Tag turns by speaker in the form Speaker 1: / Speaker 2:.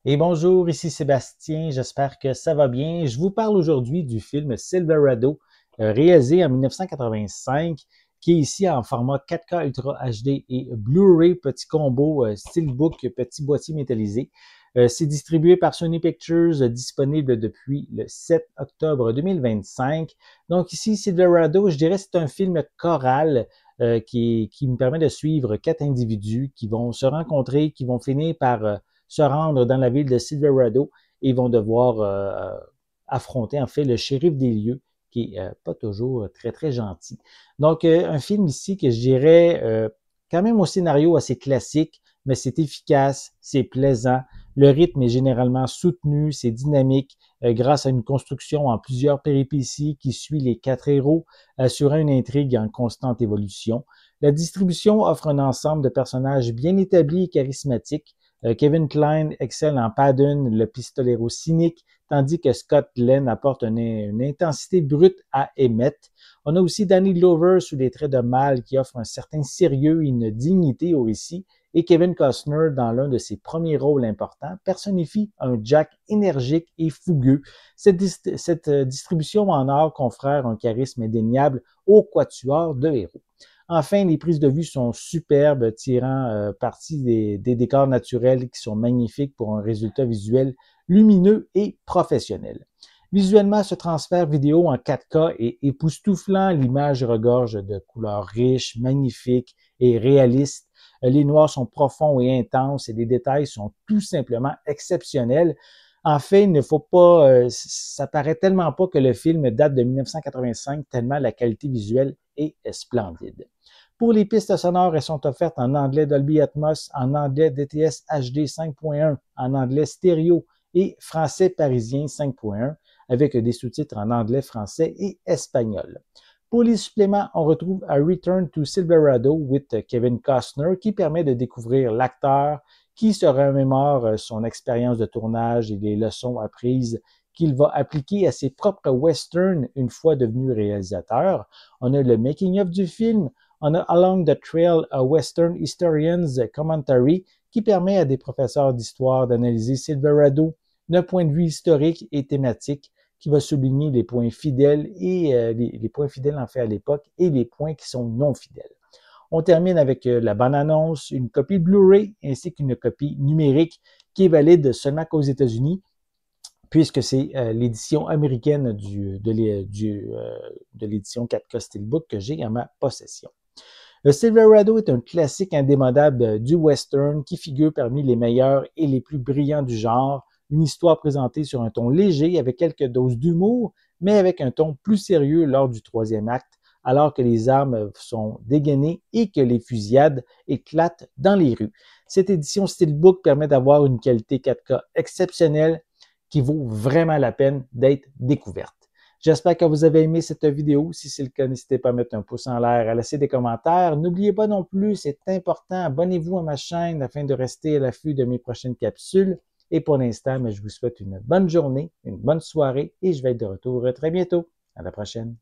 Speaker 1: Et bonjour, ici Sébastien, j'espère que ça va bien. Je vous parle aujourd'hui du film Silverado, réalisé en 1985, qui est ici en format 4K Ultra HD et Blu-ray, petit combo, Steelbook, petit boîtier métallisé. C'est distribué par Sony Pictures, disponible depuis le 7 octobre 2025. Donc ici, Silverado, je dirais c'est un film choral qui me permet de suivre 4 individus qui vont se rencontrer, qui vont finir par se rendre dans la ville de Silverado et vont devoir affronter en fait le shérif des lieux qui est pas toujours très gentil. Donc un film ici que je dirais quand même au scénario assez classique, mais c'est efficace, c'est plaisant, le rythme est généralement soutenu, c'est dynamique grâce à une construction en plusieurs péripéties qui suit les 4 héros, assurant une intrigue en constante évolution. La distribution offre un ensemble de personnages bien établis et charismatiques. Kevin Kline excelle en Padden, le pistolero cynique, tandis que Scott Glenn apporte une intensité brute à Emmett. On a aussi Danny Glover sous les traits de mâle qui offre un certain sérieux et une dignité au récit, et Kevin Costner, dans l'un de ses premiers rôles importants, personnifie un Jack énergique et fougueux. Cette distribution en or confère un charisme indéniable au quatuor de héros. Enfin, les prises de vue sont superbes, tirant parti des décors naturels qui sont magnifiques pour un résultat visuel lumineux et professionnel. Visuellement, ce transfert vidéo en 4K est époustouflant. L'image regorge de couleurs riches, magnifiques et réalistes. Les noirs sont profonds et intenses et les détails sont tout simplement exceptionnels. En fait, il ne faut pas, ça paraît tellement pas que le film date de 1985, tellement la qualité visuelle est splendide. Pour les pistes sonores, elles sont offertes en anglais Dolby Atmos, en anglais DTS HD 5.1, en anglais stéréo et français parisien 5.1, avec des sous-titres en anglais, français et espagnol. Pour les suppléments, on retrouve A Return to Silverado with Kevin Costner, qui permet de découvrir l'acteur qui se remémore son expérience de tournage et les leçons apprises qu'il va appliquer à ses propres westerns une fois devenu réalisateur. On a le making-of du film, on a Along the Trail, a Western Historian's Commentary, qui permet à des professeurs d'histoire d'analyser Silverado d'un point de vue historique et thématique, qui va souligner les points fidèles et les points fidèles en fait à l'époque et les points qui sont non fidèles. On termine avec la bande-annonce, une copie Blu-ray ainsi qu'une copie numérique qui est valide seulement qu'aux États-Unis, puisque c'est l'édition américaine de l'édition 4K Steelbook que j'ai en ma possession. Le Silverado est un classique indémodable du western qui figure parmi les meilleurs et les plus brillants du genre, une histoire présentée sur un ton léger avec quelques doses d'humour, mais avec un ton plus sérieux lors du troisième acte, alors que les armes sont dégainées et que les fusillades éclatent dans les rues. Cette édition Steelbook permet d'avoir une qualité 4K exceptionnelle qui vaut vraiment la peine d'être découverte. J'espère que vous avez aimé cette vidéo. Si c'est le cas, n'hésitez pas à mettre un pouce en l'air, à laisser des commentaires. N'oubliez pas non plus, c'est important, abonnez-vous à ma chaîne afin de rester à l'affût de mes prochaines capsules. Et pour l'instant, je vous souhaite une bonne journée, une bonne soirée et je vais être de retour très bientôt. À la prochaine.